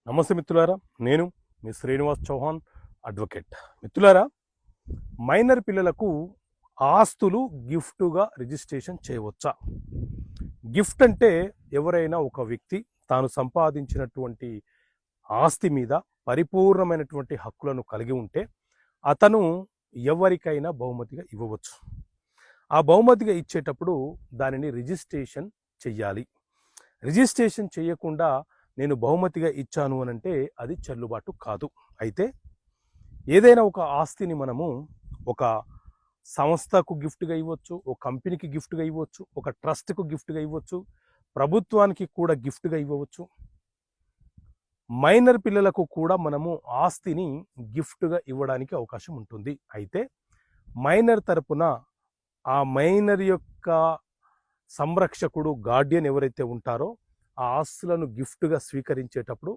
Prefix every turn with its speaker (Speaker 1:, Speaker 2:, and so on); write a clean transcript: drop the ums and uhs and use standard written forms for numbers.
Speaker 1: నమస్తే మిత్రులారా, నేను మీ శ్రీనివాస్ చౌహాన్ అడ్వకేట్. మిత్రులారా, మైనర్ పిల్లలకు ఆస్తులు గిఫ్టుగా రిజిస్ట్రేషన్ చేయవచ్చా? గిఫ్ట్ అంటే ఎవరైనా ఒక వ్యక్తి తాను సంపాదించినటువంటి ఆస్తి మీద పరిపూర్ణమైనటువంటి హక్కులను కలిగి ఉంటే అతను ఎవరికైనా బహుమతిగా ఇవ్వవచ్చు. ఆ బహుమతిగా ఇచ్చేటప్పుడు దానిని రిజిస్ట్రేషన్ చెయ్యాలి. రిజిస్ట్రేషన్ చేయకుండా నేను బహుమతిగా ఇచ్చాను అనంటే అది చెల్లుబాటు కాదు. అయితే ఏదైనా ఒక ఆస్తిని మనము ఒక సంస్థకు గిఫ్ట్‌గా ఇవ్వచ్చు, ఒక కంపెనీకి గిఫ్ట్‌గా ఇవ్వచ్చు, ఒక ట్రస్ట్‌కు గిఫ్ట్‌గా ఇవ్వచ్చు, ప్రభుత్వానికి కూడా గిఫ్ట్‌గా ఇవ్వవచ్చు. మైనర్ పిల్లలకు కూడా మనము ఆస్తిని గిఫ్ట్‌గా ఇవ్వడానికి అవకాశం ఉంటుంది. అయితే మైనర్ తరపున ఆ మైనర్ యొక్క సంరక్షకుడు, గార్డియన్ ఎవరైతే ఉంటారో ఆ ఆస్తులను గిఫ్ట్‌గా స్వీకరించేటప్పుడు